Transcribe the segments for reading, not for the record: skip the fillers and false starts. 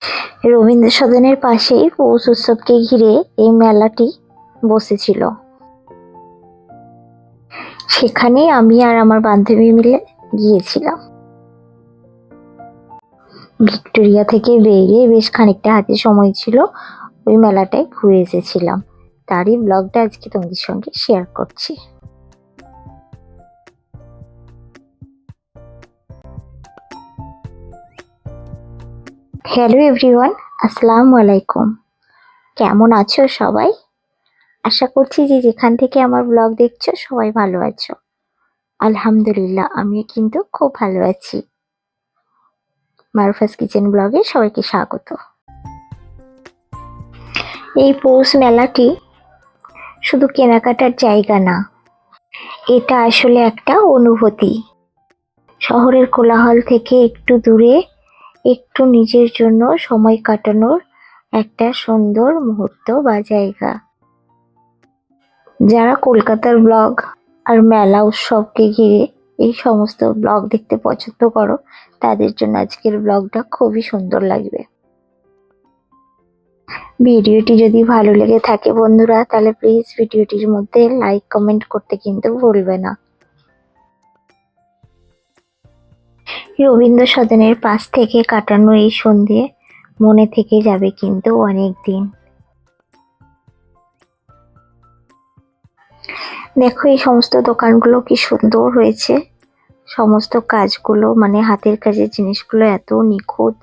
রবীন্দ্র সদনের পাশেই পৌষ উৎসবকে ঘিরে এই মেলাটি বসেছিল। সেখানে আমি আর আমার বান্ধবী মিলে গিয়েছিলাম। ভিক্টোরিয়া থেকে বেরিয়ে বেশ খানিকটা হাতে সময় ছিল, ওই মেলাটায় ঘুরে এসেছিলাম। তারই ব্লগটা আজকে তোমাদের সঙ্গে শেয়ার করছি। হ্যালো এভরিওয়ান, আসসালামু আলাইকুম। কেমন আছো সবাই? আশা করছি যে যেখান থেকে আমার ব্লগ দেখছো সবাই ভালো আছো। আলহামদুলিল্লাহ, আমিও কিন্তু খুব ভালো আছি। মারুফাস কিচেন ব্লগে সবাইকে স্বাগত। এই পৌষ মেলাটি শুধু কেনাকাটার জায়গা না, এটা আসলে একটা অনুভূতি। শহরের কোলাহল থেকে একটু দূরে, একটু নিজের জন্য সময় কাটানোর একটা সুন্দর মুহূর্ত বা জায়গা। যারা কলকাতার ব্লগ আর মেলা উৎসবকে ঘিরে এই সমস্ত ব্লগ দেখতে পছন্দ করো, তাদের জন্য আজকের ব্লগটা খুবই সুন্দর লাগবে। ভিডিওটি যদি ভালো লেগে থাকে বন্ধুরা, তাহলে প্লিজ ভিডিওটির মধ্যে লাইক কমেন্ট করতে কিন্তু ভুলবে না। রবীন্দ্র সদনের পাশ থেকে কাটানো এই সন্ধে মনে থেকে যাবে কিন্তু অনেক দিন। দেখো এই সমস্ত দোকানগুলো কি সুন্দর হয়েছে। সমস্ত কাজগুলো মানে হাতের কাজের জিনিসগুলো এত নিখুঁত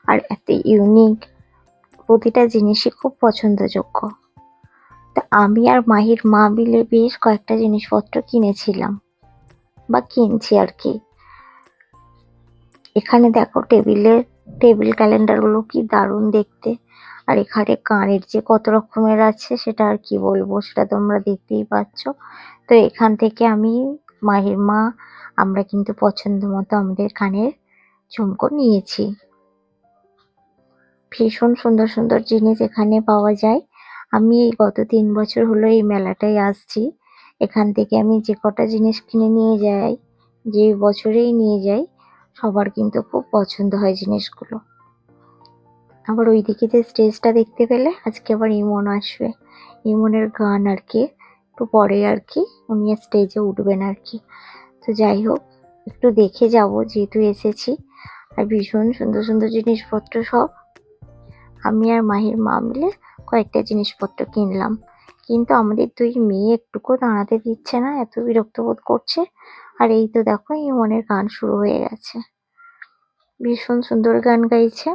আর এত ইউনিক, প্রতিটা জিনিসই খুব পছন্দযোগ্য। তা আমি আর মাহির মা মিলে বেশ কয়েকটা জিনিসপত্র কিনেছিলাম বা কিনছি আর কি। এখানে দেখো টেবিল ক্যালেন্ডারগুলো কি দারুণ দেখতে। আর এখানে কানের যে কত রকমের আছে সেটা আর কি বলবো, সেটা তোমরা দেখতেই পাচ্ছ। তো এখান থেকে আমি, মাহির মা, আমরা কিন্তু পছন্দ মতো আমাদের কানের ঝুমকো নিয়েছি। ভীষণ সুন্দর সুন্দর জিনিস এখানে পাওয়া যায়। আমি এই গত 3 বছর হলো এই মেলাটায় আসছি। এখান থেকে আমি যে কটা জিনিস কিনে নিয়ে যাই, যে বছরেই নিয়ে যাই, সবার কিন্তু খুব পছন্দ হয় জিনিসগুলো। আবার ওইদিকে যে স্টেজটা দেখতে পেলে, আজকে আবার ইমন আসবে। ইমনের গান আর কি একটু পরে আর কি উনি স্টেজে উঠবেন আর কি। তো যাই হোক, একটু দেখে যাব যেহেতু এসেছি। আর ভীষণ সুন্দর সুন্দর জিনিসপত্র সব। আমি আর মাহির মা মিলে কয়েকটা জিনিসপত্র কিনলাম, কিন্তু আমাদের 2 মেয়ে একটুকু দাঁড়াতে দিচ্ছে না, এত বিরক্ত বোধ করছে। আর এই তো দেখো ইমনের গান শুরু হয়ে গেছে, ভীষণ সুন্দর গান গাইছে।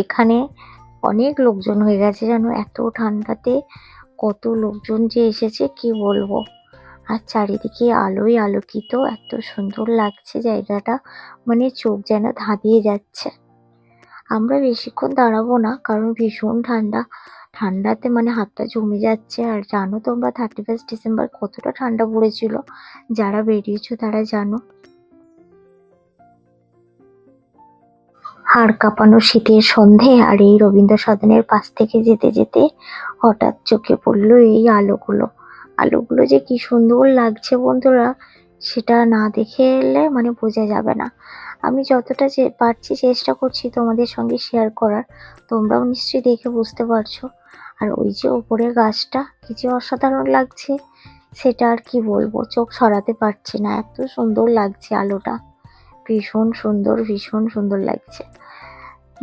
এখানে অনেক লোকজন হয়ে গেছে জানো, এত ঠান্ডাতে কত লোকজন যে এসেছে কি বলবো। আর চারিদিকে আলোয় আলোকিত, এত সুন্দর লাগছে জায়গাটা, মানে চোখ যেন ধাঁধিয়ে যাচ্ছে। আমরা বেশিক্ষণ দাঁড়াবো না, কারণ ভীষণ ঠান্ডা। ঠান্ডাতে মানে হাতটা জমে যাচ্ছে। আর জানো তোমরা 31 ডিসেম্বর কতটা ঠান্ডা পড়েছিল, যারা বেরিয়েছো তারা জানো। হাড় কাঁপানো শীতের সন্ধে, আর এই রবীন্দ্র সদনের পাশ থেকে যেতে যেতে হঠাৎ চোখে পড়লো এই আলোগুলো। আলোগুলো যে কি সুন্দর লাগছে বন্ধুরা, সেটা না দেখে এলে মানে বোঝা যাবে না। আমি যতটা পারছি চেষ্টা করছি তোমাদের সঙ্গে শেয়ার করার, তোমরাও নিশ্চয়ই দেখে বুঝতে পারছো। আর ওই যে ওপরের গাছটা কি যে অসাধারণ লাগছে, সেটা আর কি বলবো, চোখ সরাতে পারছি না, এত সুন্দর লাগছে আলোটা। ভীষণ সুন্দর, ভীষণ সুন্দর লাগছে।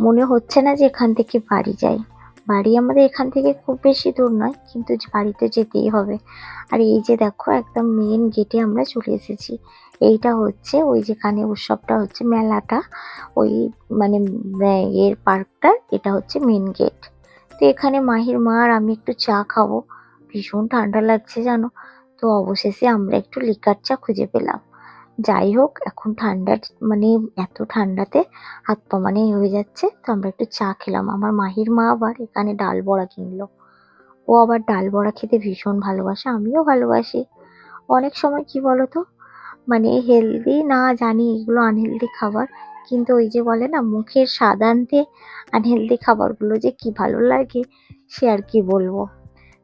মনে হচ্ছে না যে এখান থেকে বাড়ি যাই। বাড়ি আমাদের এখান থেকে খুব বেশি দূর নয়, কিন্তু বাড়িতে যেতেই হবে। আর এই যে দেখো একদম মেন গেটে আমরা চলে এসেছি। এইটা হচ্ছে ওই যেখানে উৎসবটা হচ্ছে, মেলাটা, ওই মানে এর পার্কটার এটা হচ্ছে মেন গেট। তো এখানে মাহির মা আর আমি একটু চা খাবো, ভীষণ ঠান্ডা লাগছে জানো। তো অবশেষে আমরা একটু লিকার চা খুঁজে পেলাম। যাই হোক, এখন ঠান্ডার মানে এত ঠান্ডাতে হাত পা মানে হয়ে যাচ্ছে, তো আমরা একটু চা খেলাম। আমার মাহির মা আবার এখানে ডাল বড়া কিনলো। ও আবার ডাল বড়া খেতে ভীষণ ভালোবাসে, আমিও ভালোবাসি। অনেক সময় কি বলতো, মানে হেলদি না জানি এগুলো আনহেলদি খাবার, কিন্তু ওই যে বলে না মুখের স্বাদ আনতে আনহেলদি খাবারগুলো যে কি ভালো লাগে, সে আর কি বলবো।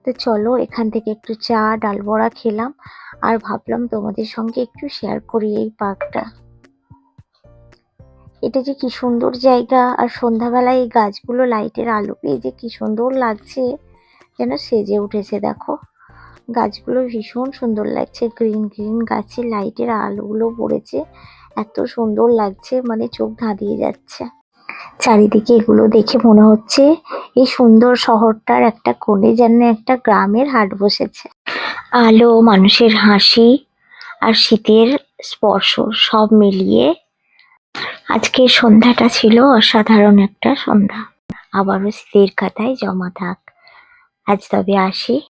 তো তো চলো এখান থেকে একটু চা ডাল বড়া খেলাম, আর ভাবলাম তোমাদের সঙ্গে একটু শেয়ার করি এই পার্কটা। এটা যে কি সুন্দর জায়গা, আর সন্ধ্যাবেলায় এই গাছগুলো লাইটের আলো পেয়ে যে কি সুন্দর লাগছে, যেন সেজে উঠেছে। দেখো গাছগুলো ভীষণ সুন্দর লাগছে, গ্রিন গ্রিন গাছে লাইটের আলোগুলো পড়েছে, এত সুন্দর লাগছে, মানে চোখ ধাঁধিয়ে যাচ্ছে। চারিদিকে এগুলো দেখে মনে হচ্ছে এই সুন্দর শহরটার একটা কোণে যেন একটা গ্রামের হাট বসেছে। আলো, মানুষের হাসি আর শীতের স্পর্শ সব মিলিয়ে আজকের সন্ধ্যাটা ছিল অসাধারণ একটা সন্ধ্যা। আবারও স্মৃতির খাতায় জমা থাক। আজ তবে আসি।